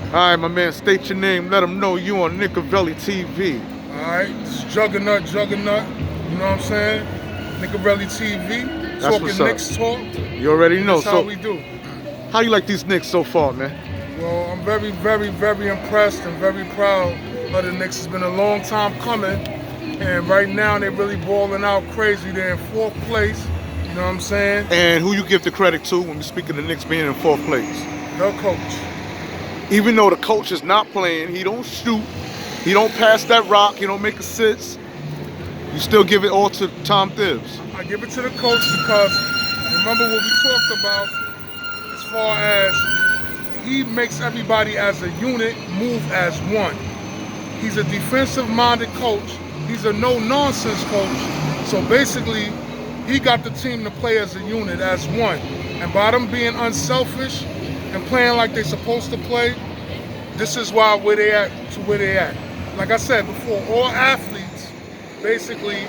All right, my man, state your name. Let them know you on Nicovelli TV. Alright, this is Juggernaut. You know what I'm saying? Nicovelli TV, That's what's talking up. Knicks talk. You already know. That's how So, we do. how you like these Knicks so far, man? Well, I'm very, very, very impressed and very proud of the Knicks. It's been a long time coming, and right now they're really balling out crazy. They're in fourth place. You know what I'm saying? And who you give the credit to when we speak of the Knicks being in fourth place? The coach. Even though the coach is not playing, he don't shoot, he don't pass that rock, he don't make assists, you still give it all to Tom Thibs. I give it to the coach because remember what we talked about as far as he makes everybody as a unit move as one. He's a defensive-minded coach. He's a no-nonsense coach. So basically, he got the team to play as a unit, as one. And by them being unselfish and playing like they're supposed to play, this is why where they at to where they at. Like I said before, all athletes basically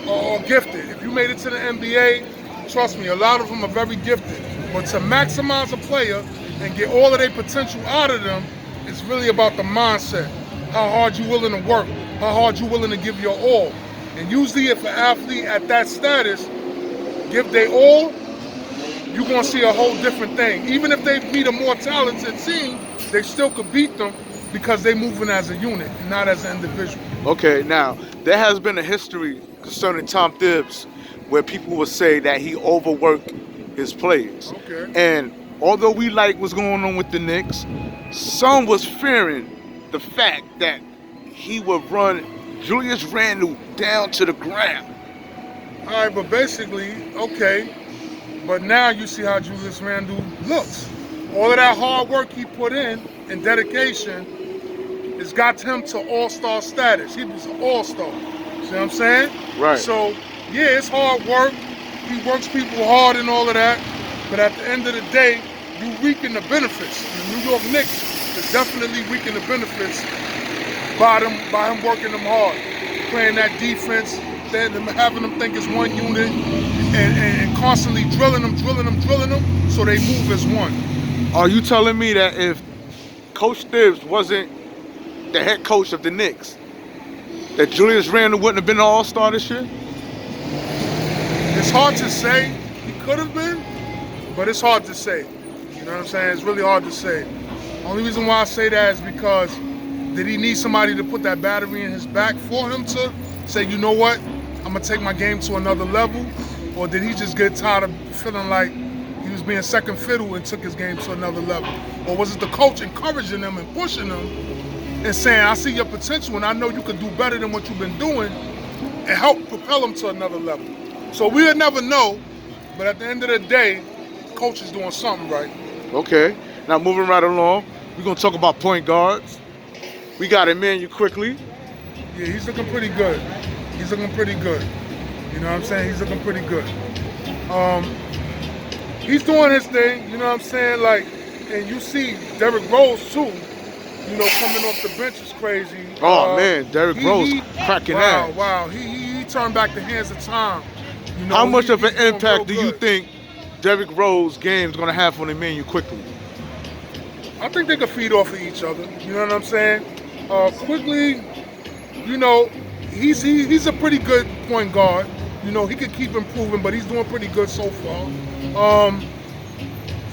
are gifted. If you made it to the NBA, trust me, a lot of them are very gifted. But to maximize a player and get all of their potential out of them, it's really about the mindset. How hard you willing to work, how hard you willing to give your all. And usually if an athlete at that status give their all, you're gonna see a whole different thing. Even if they meet a more talented team, they still could beat them because they're moving as a unit and not as an individual. Okay, now, there has been a history concerning Tom Thibs where people would say that he overworked his players. Okay. And although we like what's going on with the Knicks, some was fearing the fact that he would run Julius Randle down to the ground. All right, but basically, okay. But now you see how Julius Randle looks. All of that hard work he put in and dedication has got him to all-star status. He was an all-star. See what I'm saying? Right. So, yeah, it's hard work. He works people hard and all of that. But at the end of the day, you reaping the benefits. The New York Knicks is definitely reaping the benefits by him working them hard. Playing that defense, having them think it's one unit, and constantly drilling them, so they move as one. Are you telling me that if Coach Thibs wasn't the head coach of the Knicks, that Julius Randle wouldn't have been an all-star this year? It's hard to say. He could have been, but it's hard to say. You know what I'm saying? It's really hard to say. Only reason why I say that is because did he need somebody to put that battery in his back for him to say, you know what, I'm going to take my game to another level? Or did he just get tired of feeling like he was being second fiddle and took his game to another level? Or was it the coach encouraging him and pushing him and saying, I see your potential and I know you could do better than what you've been doing, and help propel him to another level? So we'll never know, but at the end of the day, coach is doing something right. Okay, now moving right along, we're going to talk about point guards. We got Immanuel Quickley. Yeah, he's looking pretty good. He's looking pretty good. You know what I'm saying? He's looking pretty good. He's doing his thing, you know what I'm saying? Like, and you see Derrick Rose too, you know, coming off the bench is crazy. Oh man, Derrick Rose cracking ass. Wow, he turned back the hands of time. You know, how much of an doing impact do real you good. think Derrick Rose game is going to have on Immanuel Quickley? I think they could feed off of each other. You know what I'm saying? Quickley, you know, he's a pretty good point guard. You know, he could keep improving, but he's doing pretty good so far.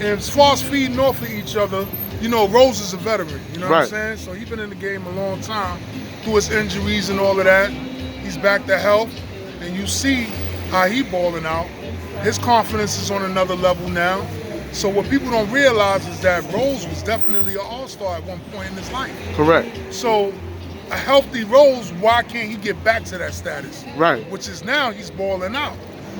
And as far as feeding off of each other, you know, Rose is a veteran. You know what I'm saying? So he's been in the game a long time through his injuries and all of that. He's back to health, and you see how he balling out. His confidence is on another level now. So what people don't realize is that Rose was definitely an all-star at one point in his life. Correct. So a healthy Rose, why can't he get back to that status? Right. Which is now he's balling out.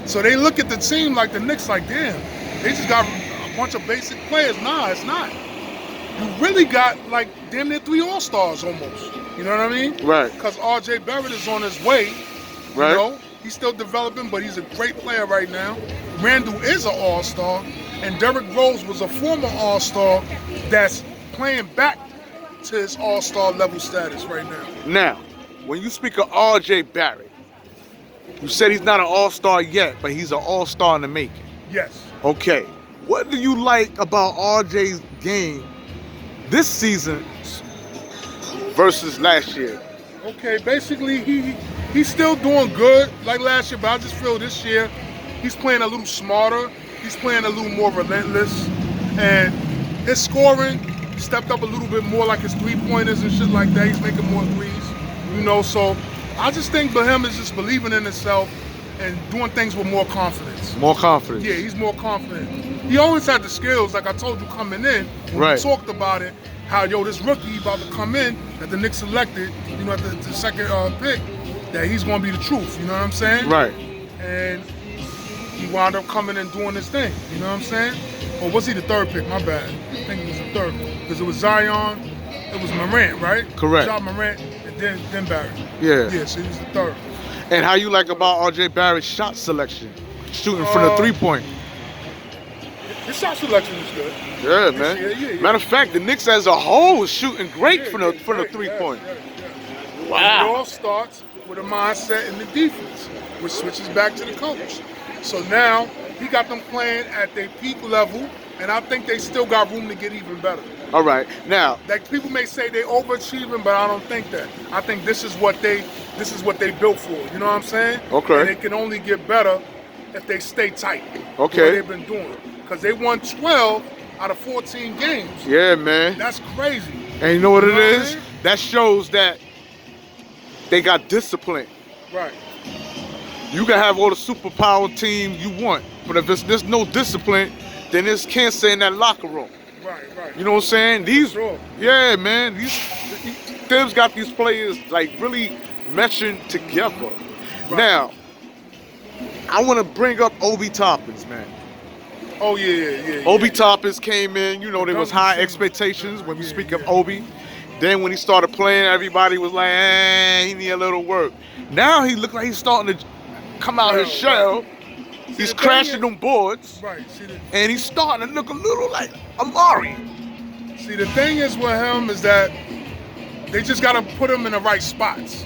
So they look at the team like the Knicks like, damn, they just got a bunch of basic players. Nah, it's not. You really got like damn near 3 all-stars almost. You know what I mean? Right. Because R.J. Barrett is on his way. Right. You know? He's still developing, but he's a great player right now. Randle is an all-star, and Derrick Rose was a former all-star that's playing back to his all-star level status right now. Now, when you speak of R.J. Barrett, you said he's not an all-star yet, but he's an all-star in the making. Yes. Okay. What do you like about R.J.'s game this season versus last year? Okay, basically he's still doing good like last year, but I just feel this year he's playing a little smarter. He's playing a little more relentless, and his scoring stepped up a little bit more, like his 3-pointers and shit like that. He's making more threes, you know. So I just think for him is just believing in himself and doing things with more confidence. More confidence. Yeah, he's more confident. He always had the skills, like I told you coming in. When Right. we talked about it, how this rookie about to come in that the Knicks selected, you know, at the second pick, that he's going to be the truth. You know what I'm saying? Right. And he wound up coming and doing his thing. You know what I'm saying? Or was he the third pick? My bad. I think he was the third because it was Zion, it was Morant, right? Correct. John Morant and then Barrett. Yeah. Yeah, so he was the third. And how you like about R.J. Barrett's shot selection, shooting from the 3-point? His shot selection is good. Yeah, man. Yeah. Matter of fact, the Knicks as a whole is shooting great Yeah, from the great, 3-point. yeah. Wow. And it all starts with a mindset in the defense, which switches back to the coach. So now he got them playing at their peak level, and I think they still got room to get even better. All right. Now, Like people may say they overachieving, but I don't think that. I think this is what they built for. You know what I'm saying? Okay. And it can only get better if they stay tight. Okay. The way they've been doing. Because they won 12 out of 14 games. yeah, man. That's crazy. And you know what You it know what I is? mean? That shows that they got discipline. Right. You can have all the superpower team you want, but if there's no discipline, then it's cancer in that locker room. Right. You know what I'm saying? These, Sure. yeah, man. They've got these players like really meshing together. Right. Now, I want to bring up Obi Toppins, man. Oh yeah. Obi Toppins came in. You know, there was high expectations when we speak of Obi. Then when he started playing, everybody was like, he need a little work. Now he looked like he's starting to come out his shell. He's the thing crashing is- them boards, Right. and he's starting to look a little like Amari. See, the thing is with him is that they just gotta put him in the right spots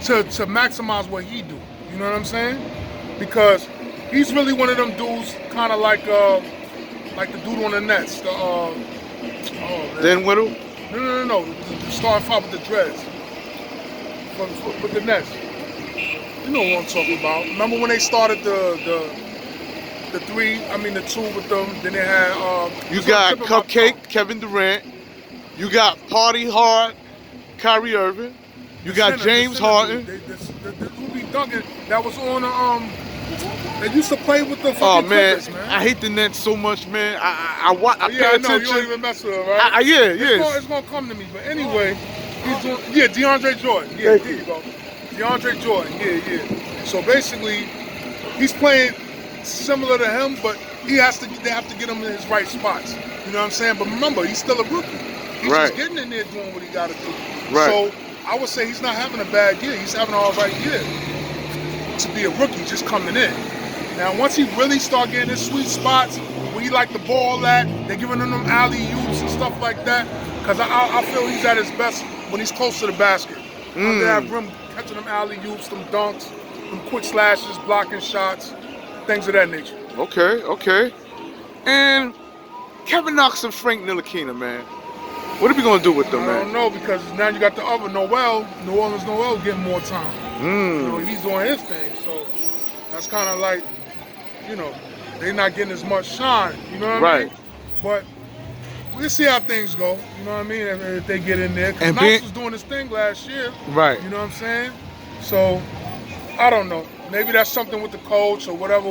to maximize what he do. You know what I'm saying? Because he's really one of them dudes, kind of like the dude on the Nets. Then Whittle. No. The starting five with the dreads. With the Nets. You know what I'm talking about. Remember when they started the two with them, then they had You got Cupcake, Kevin Durant. You got Party Hard, Kyrie Irving. You got James Harden. The Ruby Duncan that was on they used to play with the Oh fucking man, Clippers, man. I hate the Nets so much, man. I pay Yeah, I know, you attention. don't even mess with him, right? It's gonna come to me. But anyway, he's doing DeAndre Jordan. Yeah, there you go. DeAndre Jordan, yeah. So basically, he's playing similar to him, but they have to get him in his right spots. You know what I'm saying? But remember, he's still a rookie. He's just getting in there doing what he gotta do. Right. So I would say he's not having a bad year. He's having an all right year to be a rookie just coming in. Now, once he really start getting his sweet spots, where he like the ball at, they're giving him them alley-oops and stuff like that, because I feel he's at his best when he's close to the basket. Under that rim, catching them alley-oops, them dunks, them quick slashes, blocking shots, things of that nature. Okay. And Kevin Knox and Frank Ntilikina, man. What are we gonna do with them, I man? don't know, because now you got the other New Orleans Noel getting more time. You know, he's doing his thing, so that's kind of like, you know, they're not getting as much shine. You know what I mean? But we'll see how things go. You know what I mean? If they get in there, because Knox was doing his thing last year. Right. You know what I'm saying? So I don't know. Maybe that's something with the coach or whatever.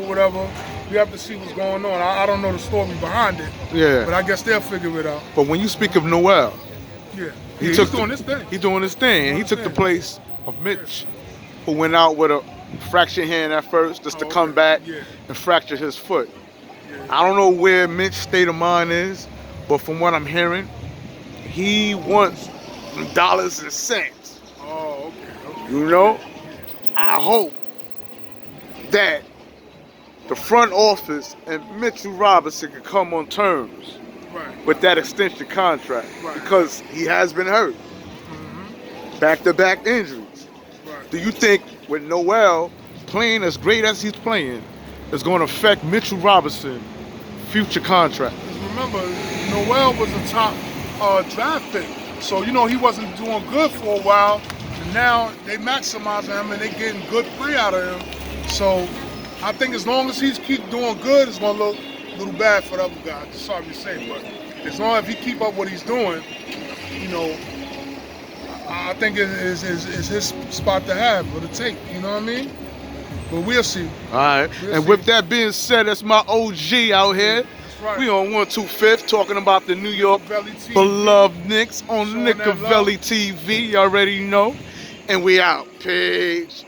We have to see what's going on. I don't know the story behind it. Yeah. But I guess they'll figure it out. But when you speak of Noel, he's doing his thing. He's doing his thing, and he took the place of Mitch, who went out with a fractured hand at first, just to come back and fracture his foot. I don't know where Mitch's state of mind is, but from what I'm hearing, he wants dollars and cents. Oh, okay. You know, I hope that the front office and Mitchell Robinson can come on terms with that extension contract, because he has been hurt. Back-to-back injuries. Do you think with Noel playing as great as he's playing is going to affect Mitchell Robinson's future contract? Remember, Noel was a top draft pick. So, you know, he wasn't doing good for a while. And now they maximizing him and they getting good play out of him. So I think as long as he keep doing good, it's going to look a little bad for the other guy. Sorry to say, but as long as he keep up what he's doing, you know, I think it's his spot to have or to take. You know what I mean? But we'll see. All right. And with that being said, that's my OG out here. That's right. We on 125th talking about the New York TV. beloved Knicks on Showing that Nickavelli TV. You already know. And we out. Peace.